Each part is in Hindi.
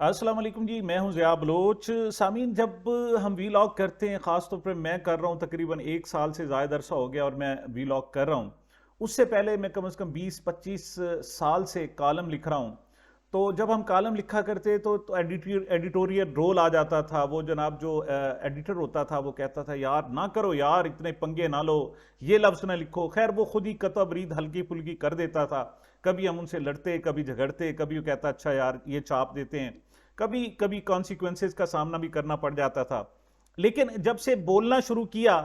अस्सलाम वालेकुम जी। मैं हूं ज़िया बलोच। सामीन, जब हम वीलॉग करते हैं, ख़ास तौर पे मैं कर रहा हूं, तकरीबन एक साल से ज़्यादा अरसा हो गया और मैं वीलॉग कर रहा हूं। उससे पहले मैं कम से कम 20-25 साल से कॉलम लिख रहा हूं। तो जब हम कॉलम लिखा करते तो एडिटोरियल रोल आ जाता था। वो जनाब जो एडिटर होता था वो कहता था, यार ना करो यार, इतने पंगे ना लो, ये लफ्ज़ ना लिखो। खैर वो खुद ही कतबरीद हल्की फुल्की कर देता था। कभी हम उनसे लड़ते, कभी झगड़ते, कभी वो कहता अच्छा यार ये छाप देते हैं। कभी कभी कॉन्सिक्वेंसेस का सामना भी करना पड़ जाता था। लेकिन जब से बोलना शुरू किया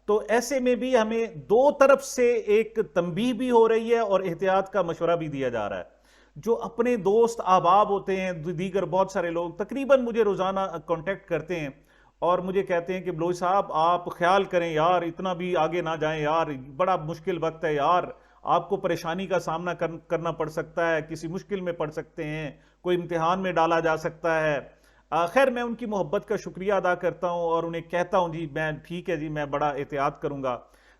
तो ऐसे में भी हमें दो तरफ से एक तंबीह भी हो रही है और एहतियात का मशवरा भी दिया जा रहा है। जो अपने दोस्त अहबाब होते हैं, दीगर बहुत सारे लोग तकरीबन मुझे रोज़ाना कांटेक्ट करते हैं और मुझे कहते हैं कि बलोच साहब आप ख्याल करें यार, इतना भी आगे ना जाएं यार, बड़ा मुश्किल वक्त है यार, आपको परेशानी का सामना करना पड़ सकता है, किसी मुश्किल में पड़ सकते हैं, कोई इम्तिहान में डाला जा सकता है। खैर मैं उनकी मोहब्बत का शुक्रिया अदा करता हूँ और उन्हें कहता हूँ जी मैं ठीक है जी, मैं बड़ा एहतियात करूँगा।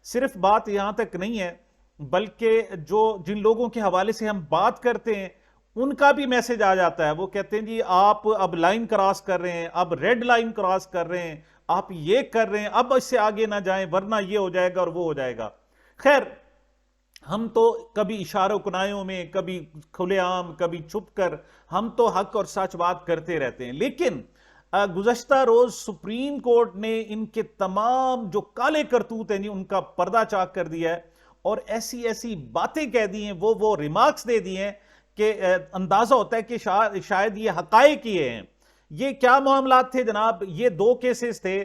सिर्फ बात यहाँ तक नहीं है, बल्कि जो जिन लोगों के हवाले से हम बात करते हैं उनका भी मैसेज आ जाता है। वो कहते हैं जी आप अब लाइन क्रॉस कर रहे हैं, अब रेड लाइन क्रॉस कर रहे हैं, आप ये कर रहे हैं, अब इससे आगे ना जाएं वरना ये हो जाएगा और वो हो जाएगा। खैर हम तो कभी इशारों कुनायों में, कभी खुलेआम, कभी छुप कर, हम तो हक और सच बात करते रहते हैं। लेकिन गुज़श्ता रोज सुप्रीम कोर्ट ने इनके तमाम जो काले करतूत हैं जी उनका पर्दा चाक कर दिया है और ऐसी ऐसी बातें कह दी हैं, वो रिमार्क्स दे दिए हैं कि अंदाजा होता है कि शायद ये हकायक ही हैं। ये क्या मामलात थे जनाब? ये दो केसेस थे।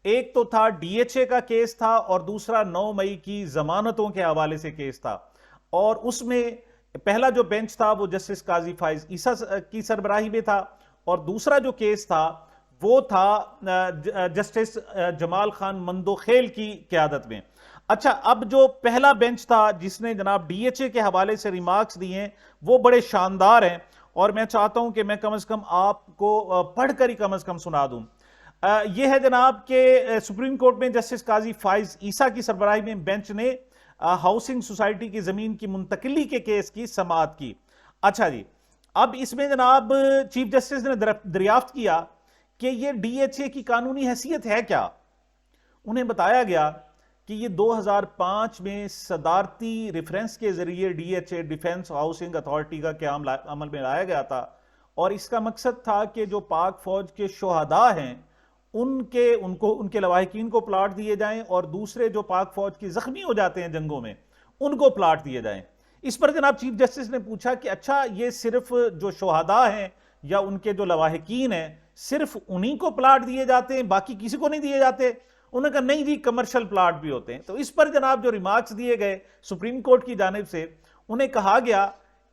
एक तो था डीएचए का केस था और दूसरा 9 मई की जमानतों के हवाले से केस था। और उसमें पहला जो बेंच था वो जस्टिस काजी फाइज ईसा की सरबराही में था और दूसरा जो केस था वो था जस्टिस जमाल खान मंदोखेल की क्यादत में। अच्छा, अब जो पहला बेंच था जिसने जनाब डीएचए के हवाले से रिमार्क्स दिए हैं वो बड़े शानदार हैं और मैं चाहता हूं कि मैं कम से कम आपको पढ़कर ही कम से कम सुना दूं। यह है जनाब के सुप्रीम कोर्ट में जस्टिस काजी फाइज ईसा की सरबराही में बेंच ने हाउसिंग सोसाइटी की जमीन की मुंतकिली के केस की समाअत की। अच्छा जी, अब इसमें जनाब चीफ जस्टिस ने दरियाफ्त किया कि यह डीएचए की कानूनी हैसियत है क्या। उन्हें बताया गया कि ये 2005 में सदारती रेफरेंस के जरिए डीएचए डिफेंस हाउसिंग अथॉरिटी का क्याम अमल में लाया गया था और इसका मकसद था कि जो पाक फौज के शोहदा हैं उनके लवाहिकीन को प्लाट दिए जाएं और दूसरे जो पाक फौज की जख्मी हो जाते हैं जंगों में उनको प्लाट दिए जाएं। इस पर जनाब चीफ जस्टिस ने पूछा कि अच्छा ये सिर्फ जो शोहदा हैं या उनके जो लवाहिकीन हैं सिर्फ उन्हीं को प्लाट दिए जाते हैं, बाकी किसी को नहीं दिए जाते? उन्होंने कहा नहीं जी, कमर्शियल प्लाट भी होते हैं। तो इस पर जनाब जो रिमार्क्स दिए गए सुप्रीम कोर्ट की जानिब से, उन्हें कहा गया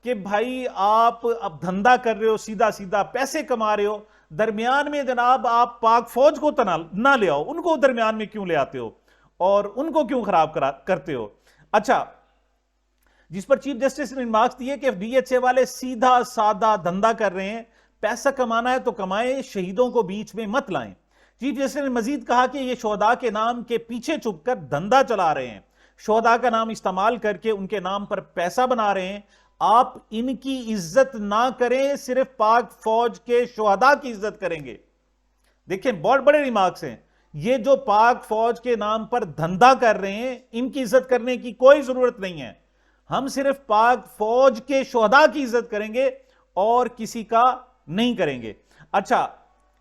कि भाई आप अब धंधा कर रहे हो, सीधा सीधा पैसे कमा रहे हो, दरमियान में जनाब आप पाक फौज को तो ना ले आओ, उनको दरमियान में क्यों ले आते हो और उनको क्यों खराब करते हो। अच्छा, जिस पर चीफ जस्टिस ने रिमार्क्स दिए कि डीएचए वाले सीधा सादा धंधा कर रहे हैं, पैसा कमाना है तो कमाएं, शहीदों को बीच में मत लाएं। चीफ जस्टिस ने मजीद कहा कि ये शोहदा के नाम के पीछे छुपकर धंधा चला रहे हैं, शोहदा का नाम इस्तेमाल करके उनके नाम पर पैसा बना रहे हैं। आप इनकी इज्जत ना करें, सिर्फ पाक फौज के शोहदा की इज्जत करेंगे। देखें, बहुत बड़े रिमार्क्स हैं। ये जो पाक फौज के नाम पर धंधा कर रहे हैं इनकी इज्जत करने की कोई जरूरत नहीं है। हम सिर्फ पाक फौज के शोहदा की इज्जत करेंगे और किसी का नहीं करेंगे। अच्छा,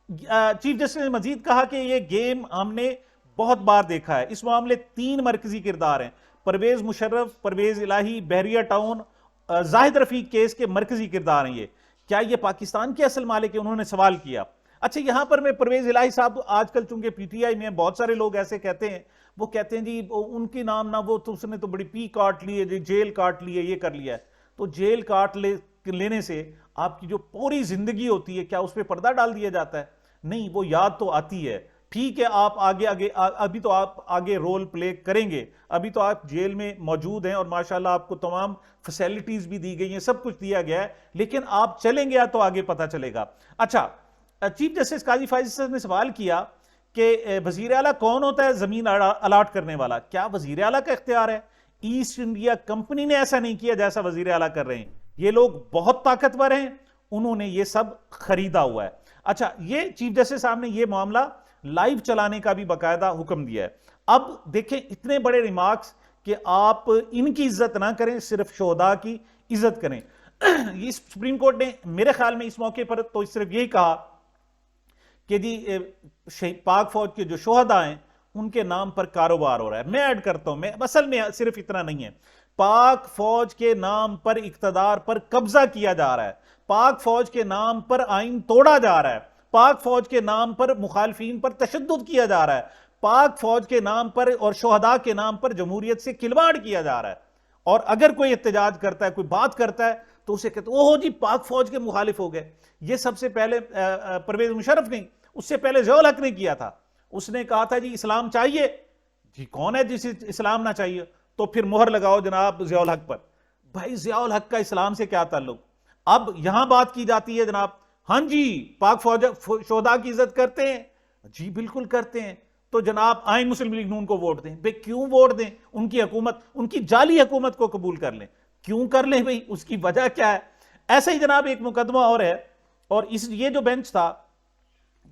चीफ जस्टिस ने मजीद कहा कि यह गेम हमने बहुत बार देखा है। इस मामले 3 मरकजी किरदार हैं, परवेज मुशर्रफ, परवेज इलाही, बहरिया टाउन, जाहिद रफीक केस के मरकजी किरदार हैं। ये क्या ये पाकिस्तान के असल मालिक है? उन्होंने सवाल किया। अच्छा, यहां पर मैं परवेज इलाही साहब, आजकल चूंकि पीटीआई में बहुत सारे लोग ऐसे कहते हैं, वो कहते हैं जी उनकी नाम ना, वो तो उसने तो बड़ी पी काट ली है, जेल काट ली है, ये कर लिया है। तो जेल काट लेने से आपकी जो पूरी जिंदगी होती है क्या उस पर पर्दा डाल दिया जाता है? नहीं, वो याद तो आती है। ठीक है, आप अभी तो आप आगे रोल प्ले करेंगे, अभी तो आप जेल में मौजूद हैं और माशाल्लाह आपको तमाम फैसिलिटीज भी दी गई हैं, सब कुछ दिया गया है, लेकिन आप चलेंगे तो आगे पता चलेगा। अच्छा, चीफ जस्टिस काजी फाइज ने सवाल किया कि वजीर आला कौन होता है जमीन अलाट करने वाला? क्या वजीर आला का इख्तियार है? ईस्ट इंडिया कंपनी ने ऐसा नहीं किया जैसा वजीर आला कर रहे हैं। ये लोग बहुत ताकतवर हैं उन्होंने ये सब खरीदा हुआ है। अच्छा, ये चीफ जस्टिस साहब ने ये मामला लाइव चलाने का भी बाकायदा हुक्म दिया है। अब देखें, इतने बड़े रिमार्क्स कि आप इनकी इज्जत ना करें, सिर्फ शोहदा की इज्जत करें। ये सुप्रीम कोर्ट ने मेरे ख्याल में इस मौके पर तो सिर्फ यही कहा कि जी पाक फौज के जो शोहदा हैं उनके नाम पर कारोबार हो रहा है। मैं ऐड करता हूं, मैं असल में सिर्फ इतना नहीं है, पाक फौज के नाम पर इक्तदार पर कब्जा किया जा रहा है, पाक फौज के नाम पर आइन तोड़ा जा रहा है, पाक फौज के नाम पर मुखालफीन पर तशद्दुद किया जा रहा है, पाक फौज के नाम पर और शोहदा के नाम पर जमहूरियत से खिलवाड़ किया जा रहा है। और अगर कोई एहतजाज करता है, कोई बात करता है, तो उसे कहते ओहो जी पाक फौज के मुखालिफ हो गए। ये सबसे पहले परवेज मुशर्रफ नहीं, उससे पहले ज़ियाउल हक ने किया था। उसने कहा था जी इस्लाम चाहिए, जी कौन है जिसे इस्लाम ना चाहिए, तो फिर मोहर लगाओ जनाब ज़ियाउल हक पर। भाई ज़ियाउल हक का इस्लाम से क्या ताल्लुक? अब यहां बात की जाती है जनाब, हां जी पाक फौज शोहदा की इज्जत करते हैं, जी बिल्कुल करते हैं, तो जनाब आए मुस्लिम लीग नून को वोट दें। भाई क्यों वोट दें? उनकी हुकूमत, उनकी जाली हुकूमत को कबूल कर लें, क्यों कर लें भाई? उसकी वजह क्या है? ऐसे ही जनाब एक मुकदमा और है, और ये जो बेंच था,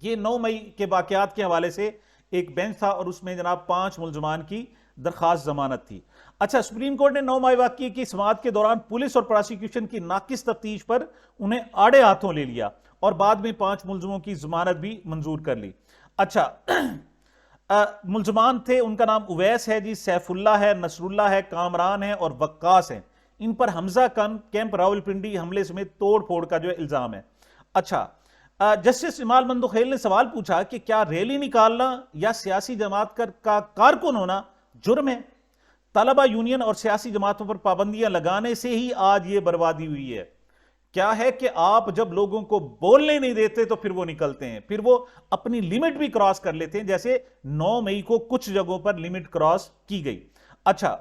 ये 9 मई के वाकयात के हवाले से एक बेंच था, और उसमें जनाब 5 मुलजमान की दरखास्त जमानत थी। अच्छा, सुप्रीम कोर्ट ने 9 मई वाकये की समाअत के दौरान पुलिस और प्रोसिक्यूशन की नाकिस तफ्तीश पर उन्हें आड़े हाथों ले लिया और बाद में 5 मुलजमों की जमानत भी मंजूर कर ली। अच्छा, मुलजमान थे, उनका नाम उवैस है जी, सैफुल्ला है, नसरुल्ला है, कामरान है और वक्कास है। इन पर हमजा कैंप रावलपिंडी हमले समेत तोड़ फोड़ का जो इल्जाम है। अच्छा, जस्टिस जमाल मंदोखेल ने सवाल पूछा कि क्या रैली निकालना या सियासी जमात का कारकुन होना जुर्म है? तलबा यूनियन और सियासी जमातों पर पाबंदियां लगाने से ही आज ये बर्बादी हुई है। क्या है कि आप जब लोगों को बोलने नहीं देते तो फिर वो निकलते हैं, फिर वो अपनी लिमिट भी क्रॉस कर लेते हैं, जैसे 9 मई को कुछ जगहों पर लिमिट क्रॉस की गई। अच्छा,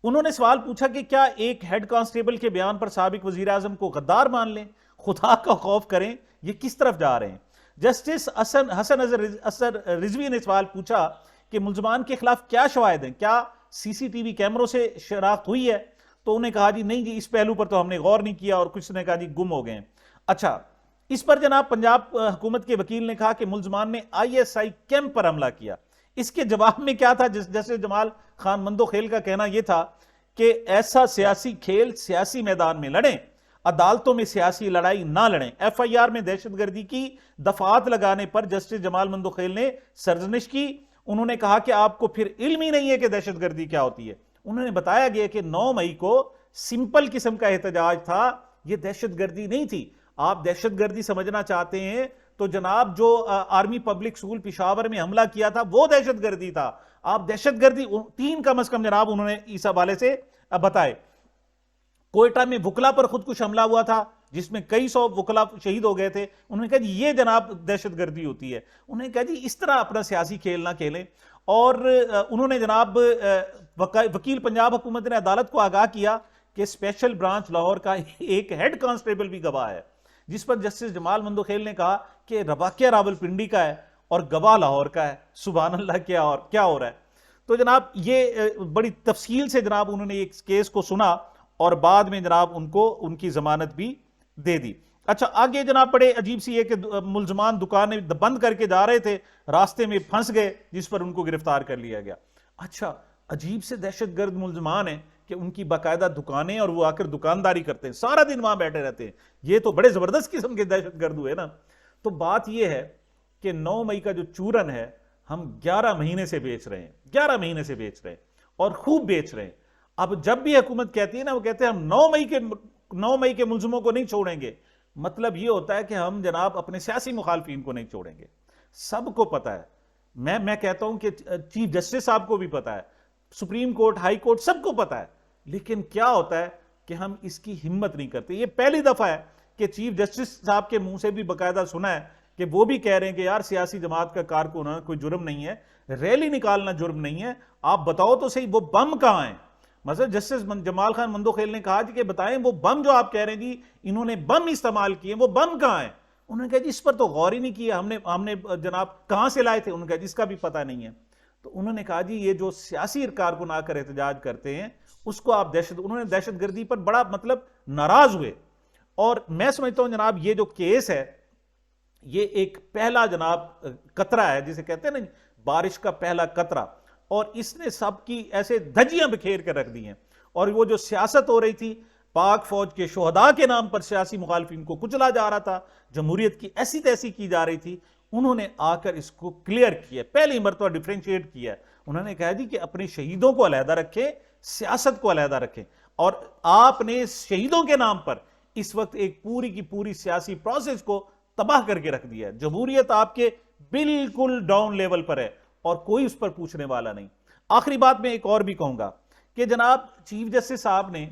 उन्होंने सवाल पूछा कि क्या एक हेड कांस्टेबल के बयान पर साबिक वजीर आजम को गद्दार मान लें? खुदा का खौफ करें, ये किस तरफ जा रहे हैं? जस्टिस हसन असर रिजवी ने सवाल पूछा कि मुलजमान के खिलाफ क्या शवाहिद हैं, क्या सीसीटीवी कैमरों से शनाख्त हुई है? तो उन्हें कहा जी नहीं जी, इस पहलू पर तो हमने गौर नहीं किया, और कुछ ने कहा जी गुम हो गए। अच्छा, इस पर जनाब पंजाब हुकूमत के वकील ने कहा कि मुलजमान ने ISI कैंप पर हमला किया। इसके जवाब में क्या था? जैसे जमाल खान मंदोखेल का कहना यह था कि ऐसा सियासी खेल सियासी मैदान में लड़ें, अदालतों में सियासी लड़ाई ना लड़ें। FIR में दहशतगर्दी की दफात लगाने पर जस्टिस जमाल मंदोखेल ने सरजनिश की। उन्होंने कहा कि आपको फिर इल्म ही नहीं है कि दहशतगर्दी क्या होती है। उन्होंने बताया गया कि 9 मई को सिंपल किस्म का एहतजाज था, यह दहशतगर्दी नहीं थी। आप दहशतगर्दी समझना चाहते हैं तो जनाब जो आर्मी पब्लिक स्कूल पिशावर में हमला किया था वो दहशतगर्दी था। आप दहशतगर्दी 3 कम से कम जनाब उन्होंने इस हवाले से बताए। कोयटा में वुकला पर खुदकुश हमला हुआ था जिसमें कई 100 वुकला शहीद हो गए थे। उन्होंने कहा जी ये जनाब दहशतगर्दी होती है। उन्होंने कहा जी इस तरह अपना सियासी खेल ना खेलें। और उन्होंने जनाब वकील पंजाब हुकूमत ने अदालत को आगाह किया कि स्पेशल ब्रांच लाहौर का एक हेड कांस्टेबल भी गवाह है, जिस पर जस्टिस जमाल मंदोखेल ने कहा कि वाकया रावलपिंडी का है और गवाह लाहौर का है। सुभान अल्लाह, क्या हो रहा है? तो जनाब ये बड़ी तफसील से जनाब उन्होंने एक केस को सुना और बाद में जनाब उनको उनकी जमानत भी दे दी। अच्छा, आगे जनाब बड़े अजीब सी है कि मुलजमान दुकानें बंद करके जा रहे थे, रास्ते में फंस गए, जिस पर उनको गिरफ्तार कर लिया गया। अच्छा, अजीब से दहशतगर्द मुलजमान है कि उनकी बाकायदा दुकानें और वो आकर दुकानदारी करते हैं, सारा दिन वहां बैठे रहते हैं। ये तो बड़े जबरदस्त किस्म के दहशतगर्द हुए ना। तो बात यह है कि 9 मई का जो चूरन है हम 11 महीने से बेच रहे हैं, 11 महीने से बेच रहे हैं और खूब बेच रहे हैं। अब जब भी हुकूमत कहती है ना, वो कहते हैं हम 9 मई के मुलजमों को नहीं छोड़ेंगे, मतलब ये होता है कि हम जनाब अपने सियासी मुखालफिन को नहीं छोड़ेंगे। सबको पता है, मैं कहता हूं कि चीफ जस्टिस साहब को भी पता है, सुप्रीम कोर्ट, हाई कोर्ट, सबको पता है, लेकिन क्या होता है कि हम इसकी हिम्मत नहीं करते। ये पहली दफा है कि चीफ जस्टिस साहब के मुंह से भी बाकायदा सुना है कि वो भी कह रहे हैं कि यार सियासी जमात का कारकुन होना कोई जुर्म नहीं है, रैली निकालना जुर्म नहीं है। आप बताओ तो सही वो बम कहां है? मतलब जस्टिस जमाल खान मंदोखेल ने कहा कि बताएं वो बम जो आप कह रहे हैं जी इन्होंने बम इस्तेमाल किए, वो बम कहां है? उन्होंने कहा जी इस पर तो गौर ही नहीं किया, हमने जनाब कहां से लाए थे? उन्होंने कहा जिसका भी पता नहीं है। तो उन्होंने कहा जी ये जो सियासी कारकुन आकर एहतजाज करते हैं उसको आप उन्होंने दहशतगर्दी पर बड़ा मतलब नाराज हुए। और मैं समझता हूं जनाब ये जो केस है ये एक पहला जनाब कतरा है, जिसे कहते हैं ना बारिश का पहला कतरा, और इसने सबकी ऐसे धज्जियां बिखेर कर रख दी हैं। और वो जो सियासत हो रही थी, पाक फौज के शोहदा के नाम पर सियासी मुखालफिन को कुचला जा रहा था, जमहूरियत की ऐसी तैसी की जा रही थी, उन्होंने आकर इसको क्लियर किया, पहली मरतबा डिफ्रेंशिएट किया। उन्होंने कहा जी कि अपने शहीदों को अलहदा रखें, सियासत को अलहदा रखें। और आपने शहीदों के नाम पर इस वक्त एक पूरी की पूरी सियासी प्रोसेस को तबाह करके रख दिया है। जमहूरियत आपके बिल्कुल डाउन लेवल पर है और कोई उस पर पूछने वाला नहीं। आखिरी बात मैं एक और भी कहूंगा कि जनाब चीफ जस्टिस साहब ने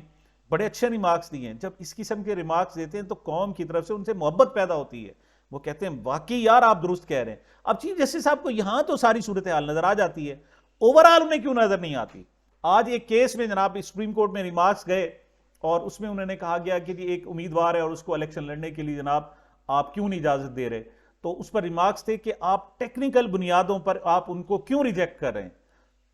बड़े अच्छे रिमार्क्स दिए हैं। जब इस किस्म के रिमार्क्स देते हैं तो कौम की तरफ से उनसे मोहब्बत पैदा होती है। वो कहते हैं वाकई यार आप दुरुस्त कह रहे हैं। अब चीफ जस्टिस साहब को यहां तो सारी सूरत हाल नजर आ जाती है, ओवरऑल उन्हें क्यों नजर नहीं आती। आज एक केस में जनाब सुप्रीम कोर्ट में रिमार्क्स गए और उसमें उन्होंने कहा गया कि जी एक उम्मीदवार है और उसको इलेक्शन लड़ने के लिए जनाब आप क्यों नहीं इजाजत दे रहे। तो उस पर रिमार्क्स थे कि आप टेक्निकल बुनियादों पर आप उनको क्यों रिजेक्ट कर रहे हैं।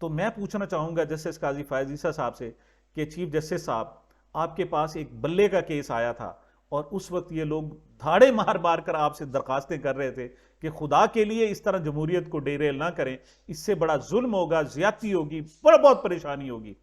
तो मैं पूछना चाहूंगा जस्टिस काजी फायज ईसा साहब से कि चीफ जस्टिस साहब, आपके पास एक बल्ले का केस आया था और उस वक्त ये लोग धाड़े मार मार कर आपसे दरखास्तें कर रहे थे कि खुदा के लिए इस तरह जमहूरियत को डेरेल ना करें, इससे बड़ा जुल्म होगा, ज्यादती होगी, बहुत परेशानी होगी।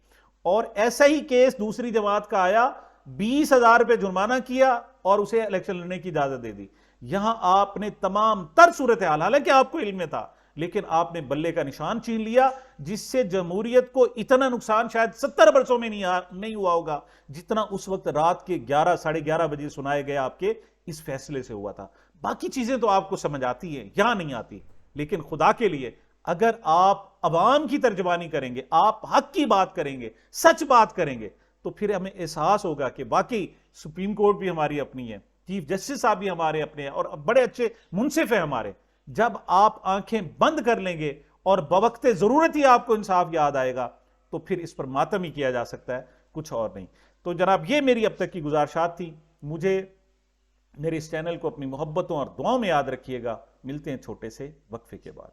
और ऐसा ही केस दूसरी जमात का आया, 20,000 रुपये जुर्माना किया और उसे इलेक्शन लड़ने की इजाजत दे दी। यहां आपने तमाम तर सूरत हाल, हालांकि आपको इल्म में था, लेकिन आपने बल्ले का निशान छीन लिया, जिससे जमहूरियत को इतना नुकसान शायद 70 वर्षों में नहीं हुआ होगा जितना उस वक्त रात के 11 साढ़े 11 बजे सुनाए गए आपके इस फैसले से हुआ था। बाकी चीजें तो आपको समझ आती है, यहां नहीं आती। लेकिन खुदा के लिए अगर आप अवाम की तर्जमानी करेंगे, आप हक की बात करेंगे, सच बात करेंगे, तो फिर हमें एहसास होगा कि बाकी सुप्रीम कोर्ट भी हमारी अपनी है, चीफ जस्टिस साहब भी हमारे अपने हैं और बड़े अच्छे मुंसिफ है हमारे। जब आप आंखें बंद कर लेंगे और बवक्ते जरूरत ही आपको इंसाफ याद आएगा, तो फिर इस पर मातम ही किया जा सकता है, कुछ और नहीं। तो जनाब ये मेरी अब तक की गुजारिशात थी। मुझे मेरे इस चैनल को अपनी मोहब्बतों और दुआओं में याद रखिएगा। मिलते हैं छोटे से वक्फे के बाद।